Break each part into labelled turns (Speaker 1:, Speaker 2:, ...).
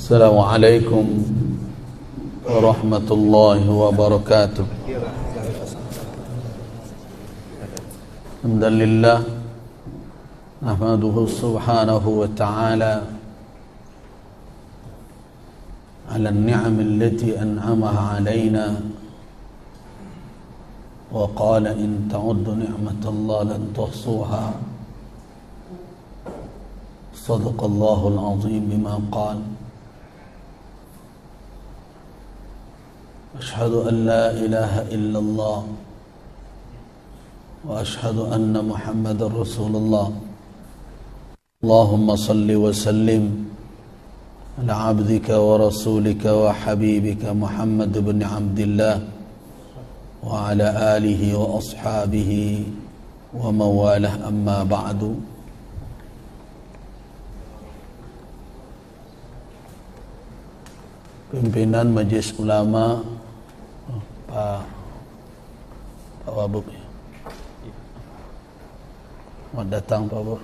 Speaker 1: Assalamualaikum warahmatullahi wabarakatuh. Alhamdulillah nahmaduhu subhanahu wa ta'ala ala an-ni'am allati an'amaha alayna wa qala in ta'uddu ni'matallahi lan tuhsuha. Sadaqallahul azim bima qala. Ashhadu an la ilaha illallah wa ashhadu anna Muhammadar Rasulullah. Allahumma salli wa sallim ala abdika wa rasulika wa habibika Muhammad ibn Abdillah wa ala alihi wa ashabihi wa mawalah, amma ba'du. Pimpinan Majelis Ulama Pak Wabub ya. Selamat datang Pak Wabub.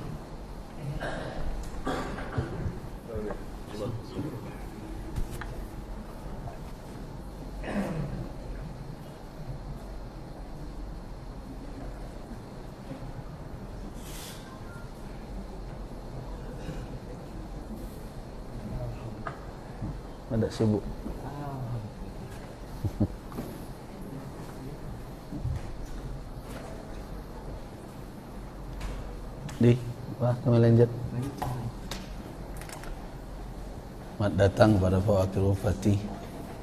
Speaker 1: Ada sibuk. Kami lanjut. Selamat datang pada Pak Wakil Bupati.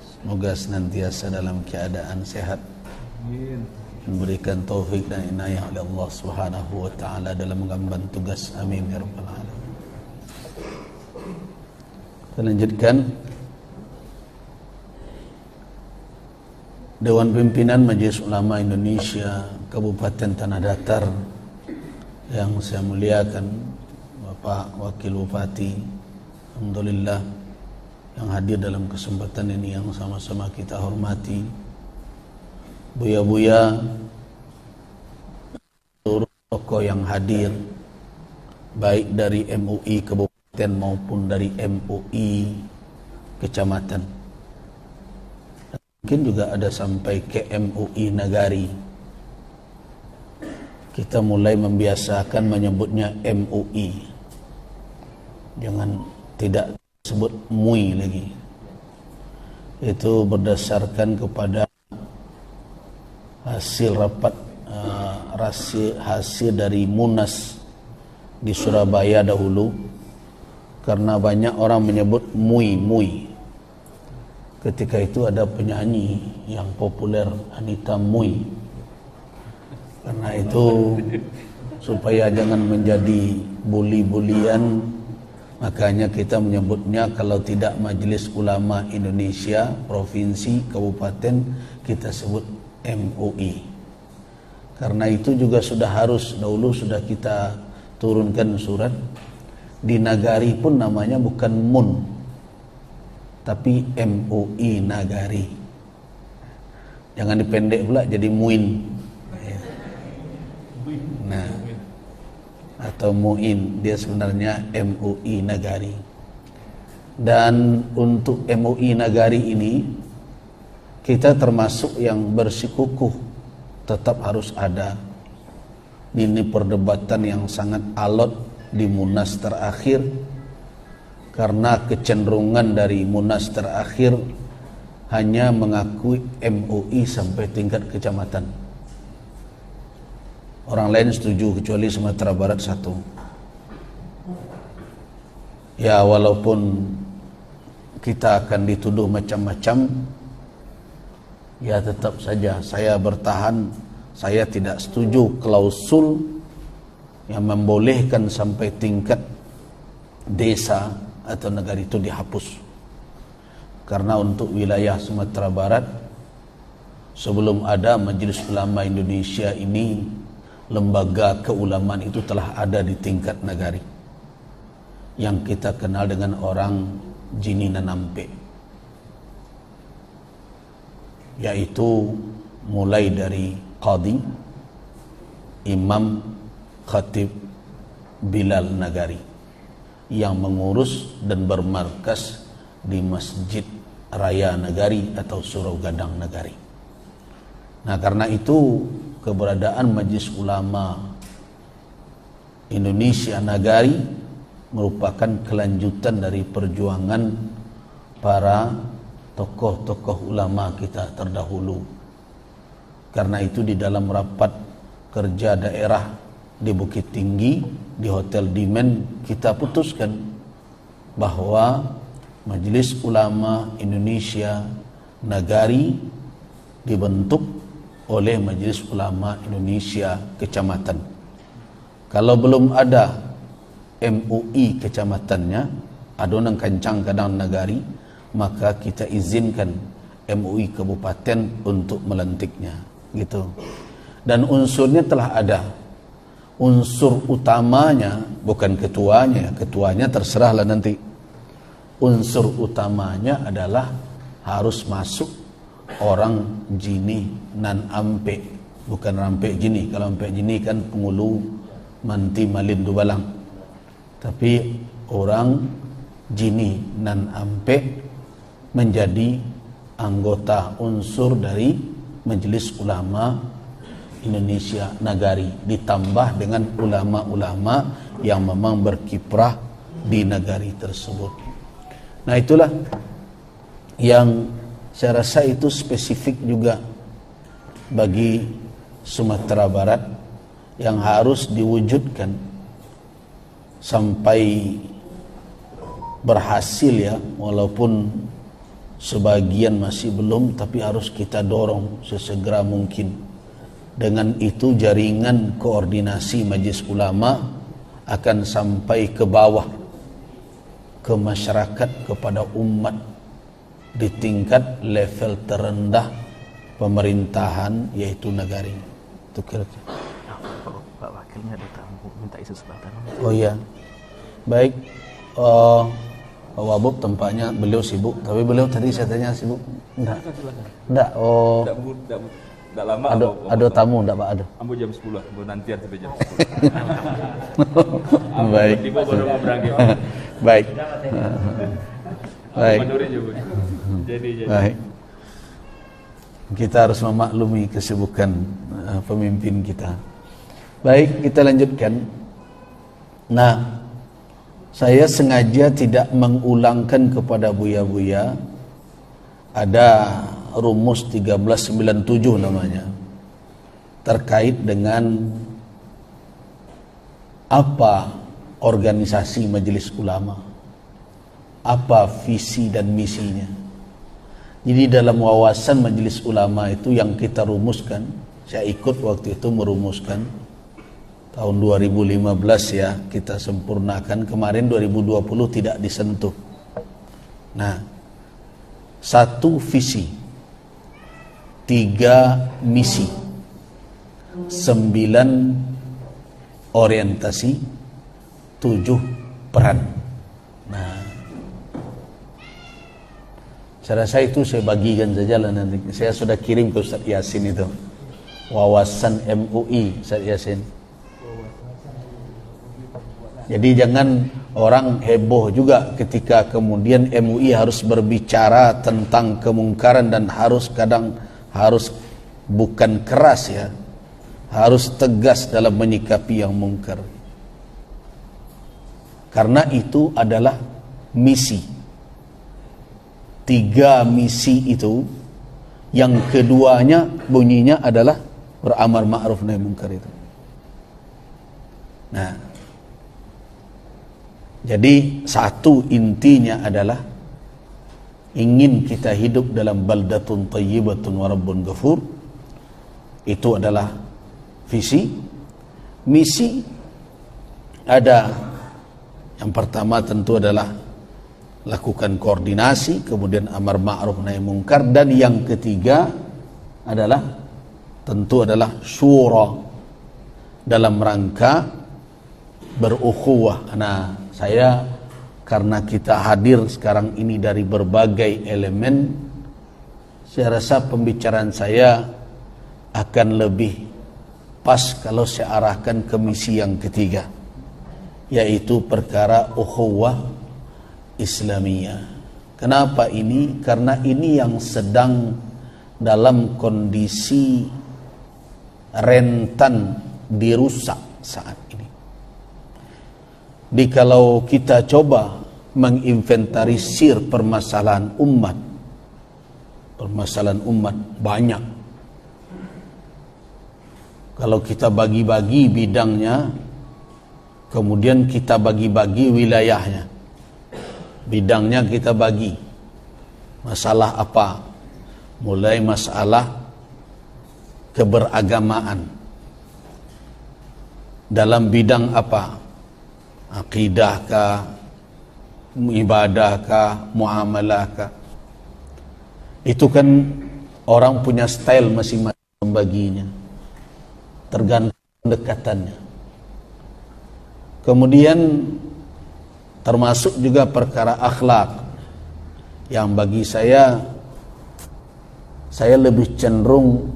Speaker 1: Semoga senantiasa dalam keadaan sehat, memberikan taufik dan inayah oleh Allah Subhanahu wa ta'ala dalam mengemban tugas. Amin ya rabbal alamin. Kita lanjutkan. Dewan Pimpinan Majelis Ulama Indonesia Kabupaten Tanah Datar yang saya muliakan, Bapak Wakil Bupati, alhamdulillah yang hadir dalam kesempatan ini yang sama-sama kita hormati, buya-buya, seluruh tokoh yang hadir baik dari MUI Kabupaten maupun dari MUI Kecamatan, mungkin juga ada sampai ke MUI Nagari. Kita mulai membiasakan menyebutnya MUI, jangan tidak sebut MUI lagi. Itu berdasarkan kepada hasil rapat hasil dari Munas di Surabaya dahulu, karena banyak orang menyebut MUI. Ketika itu ada penyanyi yang populer, Anita Mui. Karena itu supaya jangan menjadi buli-bulian, makanya kita menyebutnya kalau tidak Majelis Ulama Indonesia Provinsi Kabupaten, kita sebut MUI. Karena itu juga sudah harus, dahulu sudah kita turunkan surat. Di Nagari pun namanya bukan MUN, tapi MUI Nagari. Jangan dipendek pula jadi MUIN. Nah, atau MUIN, dia sebenarnya MUI Nagari. Dan untuk MUI Nagari ini kita termasuk yang bersikukuh tetap harus ada. Ini perdebatan yang sangat alot di Munas terakhir, karena kecenderungan dari Munas terakhir hanya mengakui MUI sampai tingkat kecamatan. Orang lain setuju kecuali Sumatera Barat 1. Ya, walaupun kita akan dituduh macam-macam, ya tetap saja saya bertahan. Saya tidak setuju klausul yang membolehkan sampai tingkat desa atau negara itu dihapus. Karena untuk wilayah Sumatera Barat, sebelum ada Majelis Ulama Indonesia ini, lembaga keulamaan itu telah ada di tingkat negari, yang kita kenal dengan orang Jini Nanampe, yaitu mulai dari Qadi, Imam, Khatib, Bilal Nagari, yang mengurus dan bermarkas di Masjid Raya Nagari atau Surau Gadang Nagari. Nah, karena itu keberadaan Majelis Ulama Indonesia Nagari merupakan kelanjutan dari perjuangan para tokoh-tokoh ulama kita terdahulu. Karena itu di dalam rapat kerja daerah di Bukit Tinggi di Hotel Dimen kita putuskan bahwa Majelis Ulama Indonesia Nagari dibentuk oleh Majelis Ulama Indonesia Kecamatan. Kalau belum ada MUI kecamatannya, Adonan Kancang Gadang Nagari, maka kita izinkan MUI kabupaten untuk melantiknya, gitu. Dan unsurnya telah ada. Unsur utamanya bukan ketuanya, ketuanya terserahlah nanti. Unsur utamanya adalah harus masuk orang jini nan ampe, bukan rampe jini. Kalau rampe jini kan pengulu manti malin dubalang, tapi orang jini nan ampe menjadi anggota unsur dari Majelis Ulama Indonesia Nagari, ditambah dengan ulama-ulama yang memang berkiprah di negari tersebut. Nah, itulah yang saya rasa itu spesifik juga bagi Sumatera Barat yang harus diwujudkan sampai berhasil ya, walaupun sebagian masih belum, tapi harus kita dorong sesegera mungkin. Dengan itu jaringan koordinasi Majelis Ulama akan sampai ke bawah, ke masyarakat, kepada umat di tingkat level terendah pemerintahan, yaitu negari. Itu kira-kira.
Speaker 2: Pak Wakilnya ada tamu minta isu sebentar.
Speaker 1: Oh iya, baik. Pak Wabub tampaknya beliau sibuk, tapi beliau tadi saya tanya sibuk. Enggak. Oh.
Speaker 3: Enggak lama.
Speaker 1: Ada tamu enggak Pak? Ada.
Speaker 3: Ambo jam 10, ambo nantian sampai jam 10.
Speaker 1: Baik.
Speaker 3: Tiba baru mau berangkat.
Speaker 1: Baik. Baik.
Speaker 3: Jadi.
Speaker 1: Baik. Kita harus memaklumi kesibukan pemimpin kita. Baik, kita lanjutkan. Nah, saya sengaja tidak mengulangkan kepada Buya-Buya. Ada rumus 1397 namanya, terkait dengan apa organisasi Majelis Ulama, apa visi dan misinya. Jadi dalam wawasan Majelis Ulama itu yang kita rumuskan, saya ikut waktu itu merumuskan tahun 2015 ya, kita sempurnakan. Kemarin 2020 tidak disentuh. Nah, 1 visi, 3 misi, 9 orientasi, 7 peran. Nah, saya rasa itu saya bagikan saja lah nanti. Saya sudah kirim ke Ustaz Yasin itu, wawasan MUI Ustaz Yasin. Jadi jangan orang heboh juga ketika kemudian MUI harus berbicara tentang kemungkaran dan harus bukan keras ya, harus tegas dalam menyikapi yang mungkar. Karena itu adalah misi. 3 misi itu, yang keduanya bunyinya adalah beramar ma'ruf nahi munkar itu. Nah, jadi 1 intinya adalah ingin kita hidup dalam baldatun thayyibatun wa rabbun ghafur. Itu adalah visi. Misi ada, yang pertama tentu adalah lakukan koordinasi, kemudian amar ma'ruf nahi munkar, dan yang ketiga adalah tentu adalah syura dalam rangka berukhuwah. Nah, saya karena kita hadir sekarang ini dari berbagai elemen, saya rasa pembicaraan saya akan lebih pas kalau saya arahkan ke misi yang ketiga, yaitu perkara ukhuwah Islamiyah. Kenapa ini? Karena ini yang sedang dalam kondisi rentan dirusak saat ini. Jadi kalau kita coba menginventarisir permasalahan umat banyak. Kalau kita bagi-bagi bidangnya, kemudian kita bagi-bagi wilayahnya, bidangnya kita bagi. Masalah apa? Mulai masalah keberagamaan. Dalam bidang apa? Akidah kah? Ibadah kah? Muamalah kah? Itu kan orang punya style masing-masing membaginya, tergantung pendekatannya. Kemudian termasuk juga perkara akhlak, yang bagi saya lebih cenderung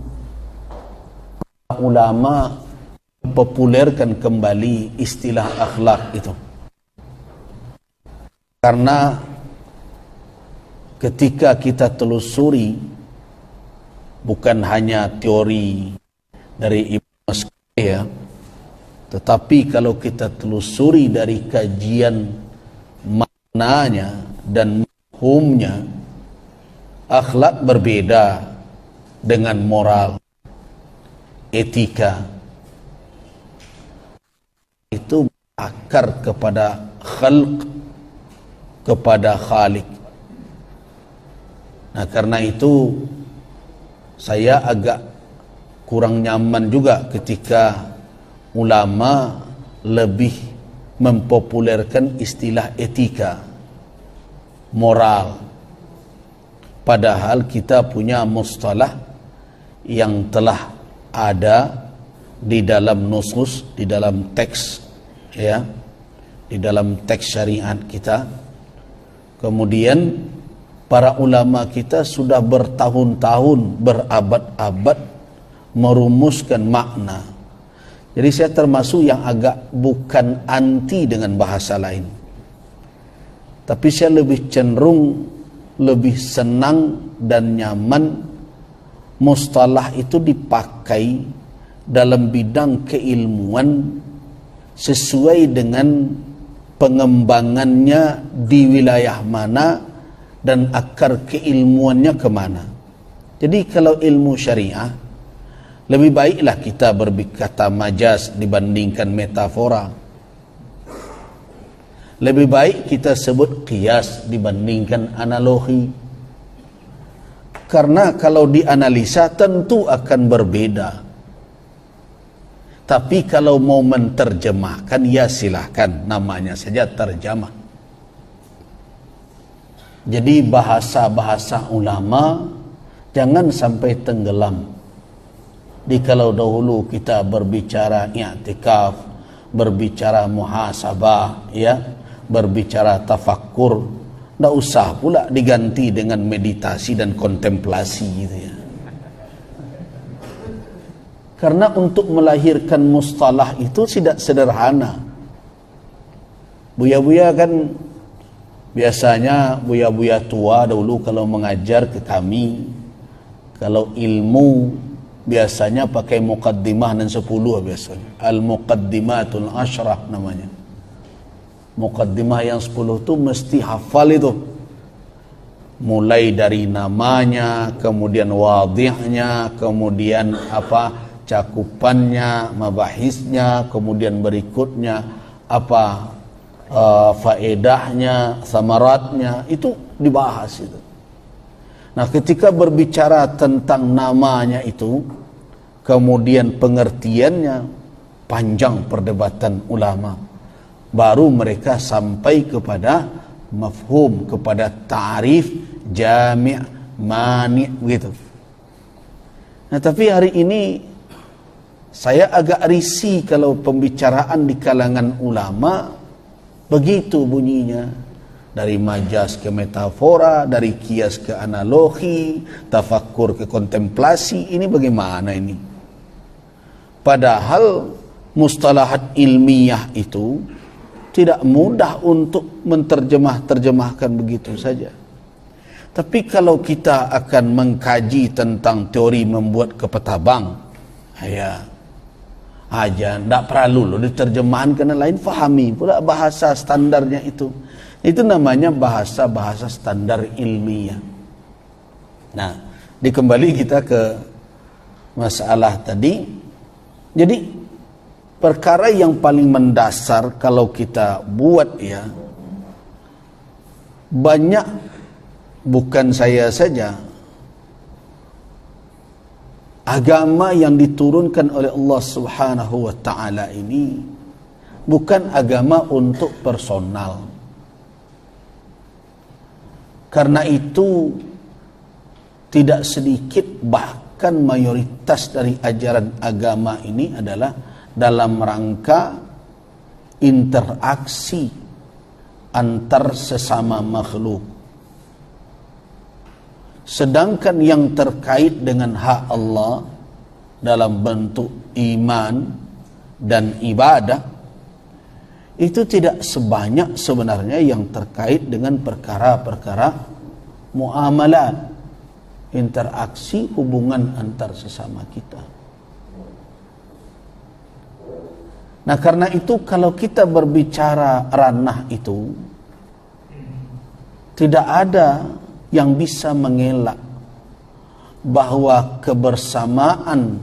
Speaker 1: ulama populerkan kembali istilah akhlak itu. Karena ketika kita telusuri bukan hanya teori dari Ibnu Mas'ud ya, tetapi kalau kita telusuri dari kajian maknanya dan mafhumnya, akhlak berbeda dengan moral, etika. Itu akar kepada khalq, kepada khalik. Nah, karena itu saya agak kurang nyaman juga ketika ulama lebih mempopulerkan istilah etika, moral. Padahal kita punya mustalah yang telah ada di dalam nusus, di dalam teks ya, di dalam teks syariat kita. Kemudian para ulama kita sudah bertahun-tahun, berabad-abad merumuskan makna. Jadi saya termasuk yang agak bukan anti dengan bahasa lain, tapi saya lebih cenderung, lebih senang dan nyaman mustalah itu dipakai dalam bidang keilmuan sesuai dengan pengembangannya di wilayah mana dan akar keilmuannya kemana. Jadi kalau ilmu syariah, lebih baiklah kita berkata majaz dibandingkan metafora. Lebih baik kita sebut qiyas dibandingkan analogi. Karena kalau dianalisa tentu akan berbeda. Tapi kalau mau menterjemahkan, ya silahkan, namanya saja terjemah. Jadi bahasa-bahasa ulama jangan sampai tenggelam. Di kalau dahulu kita berbicara i'tikaf, berbicara muhasabah, ya, berbicara tafakkur, tidak usah pula diganti dengan meditasi dan kontemplasi gitu ya. Karena untuk melahirkan mustalah itu tidak sederhana. Buya-buya kan biasanya, buya-buya tua dahulu kalau mengajar ke kami, kalau ilmu biasanya pakai muqaddimah dan 10 biasanya. Al-muqaddimatul asyrah namanya. Muqaddimah yang 10 itu mesti hafal itu. Mulai dari namanya, kemudian wadihnya, kemudian apa cakupannya, mabahisnya, kemudian berikutnya apa faedahnya, samaratnya, itu dibahas itu. Nah, ketika berbicara tentang namanya itu, kemudian pengertiannya, panjang perdebatan ulama. Baru mereka sampai kepada mafhum, kepada ta'rif, jami', mani' gitu. Nah, tapi hari ini saya agak risih kalau pembicaraan di kalangan ulama begitu bunyinya. Dari majaz ke metafora, dari kias ke analogi, tafakkur ke kontemplasi. Ini bagaimana ini? Padahal mustalahat ilmiah itu tidak mudah untuk menterjemahkan begitu saja. Tapi kalau kita akan mengkaji tentang teori membuat kapal terbang, ya aja, tidak perlu diterjemahan kena lain, fahami pula bahasa standarnya itu. Itu namanya bahasa standar ilmiah. Nah, dikembali kita ke masalah tadi. Jadi perkara yang paling mendasar kalau kita buat ya, banyak, bukan saya saja, agama yang diturunkan oleh Allah Subhanahu wa ta'ala ini bukan agama untuk personal. Karena itu tidak sedikit, bahkan mayoritas dari ajaran agama ini adalah dalam rangka interaksi antar sesama makhluk. Sedangkan yang terkait dengan hak Allah dalam bentuk iman dan ibadah itu tidak sebanyak sebenarnya yang terkait dengan perkara-perkara muamalat, interaksi hubungan antar sesama kita. Nah, karena itu kalau kita berbicara ranah itu, tidak ada yang bisa mengelak bahwa kebersamaan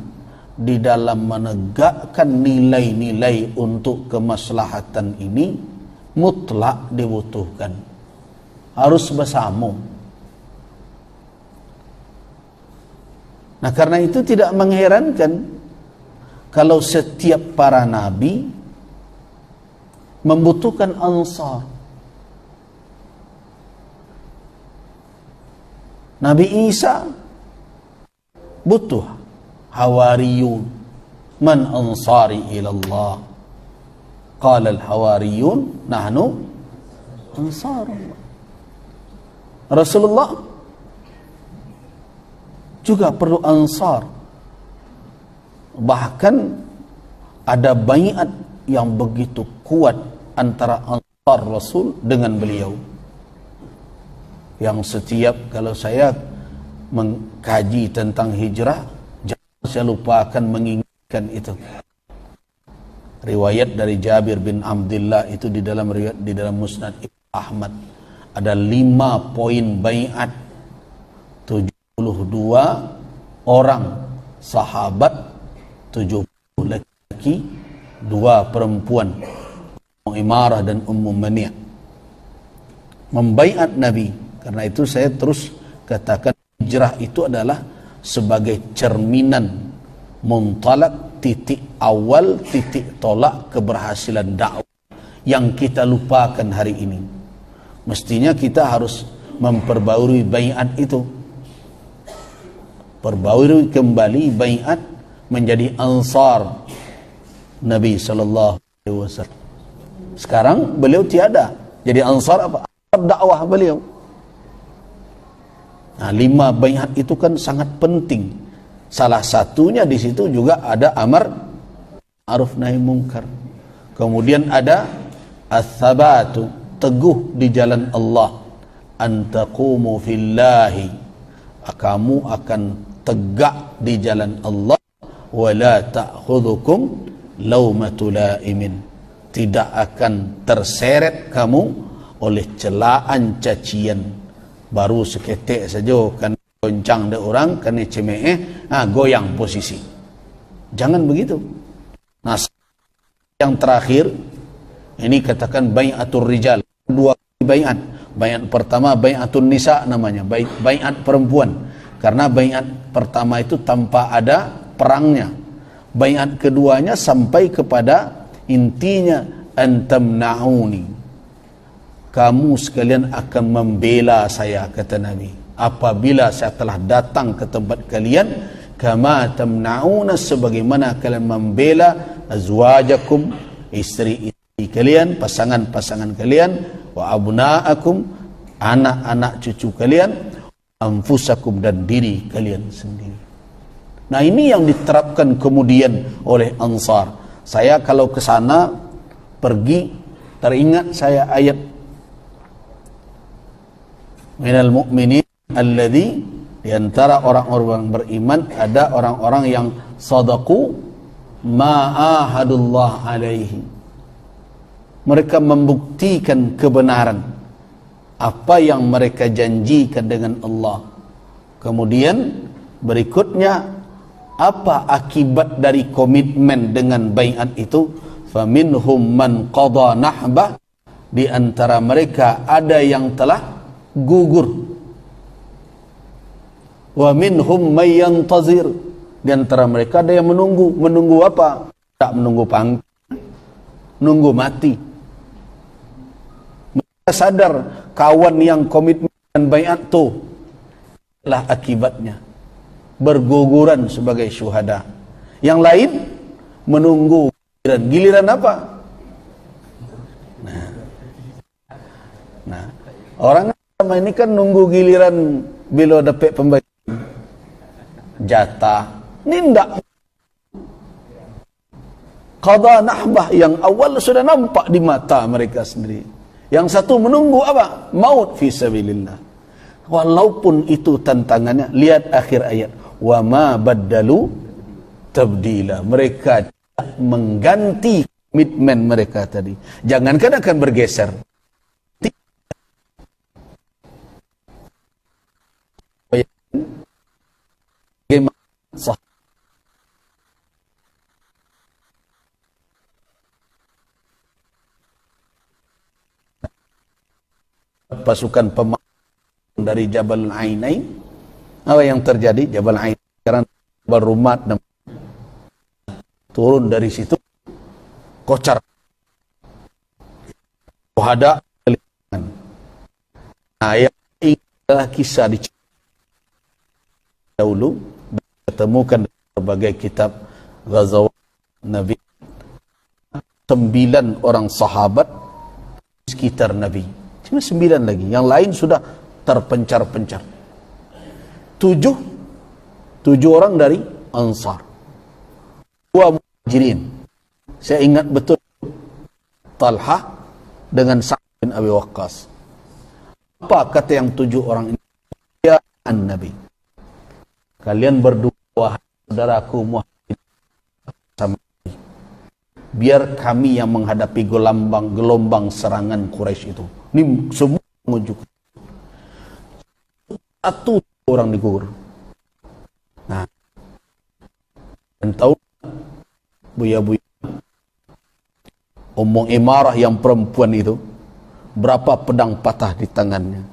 Speaker 1: di dalam menegakkan nilai-nilai untuk kemaslahatan ini mutlak dibutuhkan. Harus bersama. Nah, karena itu tidak mengherankan kalau setiap para nabi membutuhkan ansar. Nabi Isa butuh hawariyun. Man ansari ilallah? Qala al-hawariyun nahnu ansarullah. Rasulullah juga perlu ansar. Bahkan ada baiat yang begitu kuat antara ansar Rasul dengan beliau, yang setiap kalau saya mengkaji tentang hijrah, jangan saya lupakan mengingatkan itu. Riwayat dari Jabir bin Abdullah itu di dalam riwayat di dalam Musnad Ibnu Ahmad ada 5 poin baiat, 72 orang sahabat, 70 laki, 2 perempuan, Ummu Imarah dan Ummu Mani', membaiat Nabi. Karena itu saya terus katakan hijrah itu adalah sebagai cerminan muntalak, titik awal, titik tolak keberhasilan dakwah yang kita lupakan hari ini. Mestinya kita harus memperbarui baiat itu, perbarui kembali baiat menjadi ansar Nabi sallallahu alaihi wasallam. Sekarang beliau tiada, jadi ansar apa? Dakwah beliau. Nah, 5 baiat itu kan sangat penting. Salah satunya di situ juga ada amar ma'ruf nahi munkar. Kemudian ada ats-tsabatu, teguh di jalan Allah. Antaqumu fillahi, kamu akan tegak di jalan Allah. Wala ta'khudhukum laumatu laimin, tidak akan terseret kamu oleh celaan cacian. Baru seketik saja kan goncang de orang, kan cemeh, goyang posisi. Jangan begitu. Nah, yang terakhir ini katakan bai'atur rijal, 2 baiat. Baiat pertama bai'atun nisa namanya, baiat perempuan. Karena baiat pertama itu tanpa ada perangnya. Baiat keduanya sampai kepada intinya, antamna'uni, kamu sekalian akan membela saya, kata Nabi, apabila saya telah datang ke tempat kalian, kama tamna'una, sebagaimana kalian membela azwajakum, istri-istri kalian, pasangan-pasangan kalian, wa abna'akum, anak-anak cucu kalian, anfusakum, dan diri kalian sendiri. Nah, ini yang diterapkan kemudian oleh Ansar. Saya kalau ke sana pergi, teringat saya ayat minal mu'minin alladzi, di antara orang-orang beriman ada orang-orang yang sadaqu ma'ahadullah alaihi. Mereka membuktikan kebenaran apa yang mereka janjikan dengan Allah. Kemudian berikutnya, apa akibat dari komitmen dengan baiat itu? Faminhum man qada nahbah, di antara mereka ada yang telah gugur. Wa minhum may yantazir, di antara mereka ada yang menunggu. Menunggu apa? Tak menunggu pangkat, nunggu mati. Mereka sadar kawan yang komitmen dan baiat itu lah akibatnya berguguran sebagai syuhada. Yang lain menunggu giliran apa? Nah, orang sama ini kan nunggu giliran bila dapat pembagian jatah. Ini enggak. Qada nahbah yang awal sudah nampak di mata mereka sendiri. Yang satu menunggu apa? Maut fi sabilillah. Walaupun itu tantangannya, lihat akhir ayat. Wa ma baddalu tabdila. Mereka mengganti komitmen mereka tadi. Jangankan akan bergeser. Pasukan pemanah dari Jabal Ainain, apa yang terjadi? Jabal Ainain sekarang berumat turun dari situ, kocar, ada keliling. Nah, yang adalah kisah di dahulu ditemukan dalam berbagai kitab Ghazawat Nabi. 9 orang sahabat sekitar Nabi, cuma 9 lagi, yang lain sudah terpencar-pencar. 7 orang dari Ansar, 2 Muhajirin. Saya ingat betul Talha dengan Sa'ad bin Abi Waqqas. Apa kata yang 7 orang ini? Ya Nabi, kalian berdua, wahai saudaraku Muhajirin, sama biar kami yang menghadapi gelombang serangan Quraisy itu. Ini semua menunjukkan 1 orang digugur. Nah, dan tahu buya-buya Ummu Imarah yang perempuan itu, berapa pedang patah di tangannya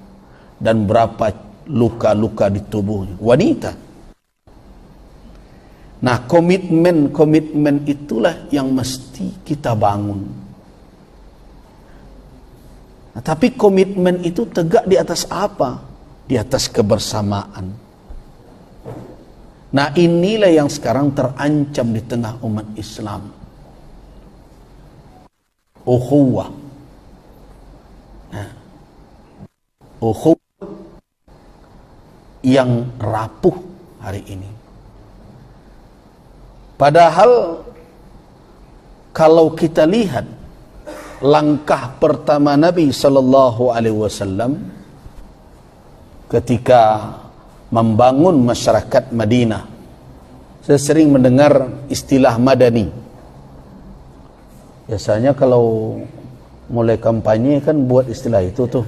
Speaker 1: dan berapa luka-luka di tubuhnya. Wanita. Nah, komitmen itulah yang mesti kita bangun. Nah, tapi komitmen itu tegak di atas apa? Di atas kebersamaan. Nah, inilah yang sekarang terancam di tengah umat Islam. Ukhuwah. Nah, ukhuwah yang rapuh hari ini. Padahal kalau kita lihat langkah pertama Nabi sallallahu alaihi wasallam ketika membangun masyarakat Madinah, saya sering mendengar istilah Madani. Biasanya kalau mulai kampanye kan buat istilah itu tuh.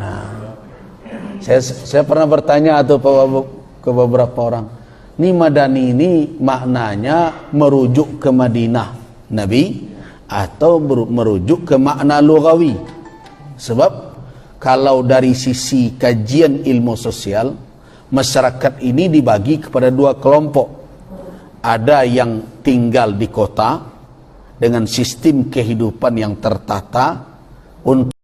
Speaker 1: Nah, saya pernah bertanya atau ke beberapa orang, ini Madani ini maknanya merujuk ke Madinah Nabi atau merujuk ke makna lughawi? Sebab kalau dari sisi kajian ilmu sosial, masyarakat ini dibagi kepada 2 kelompok. Ada yang tinggal di kota dengan sistem kehidupan yang tertata untuk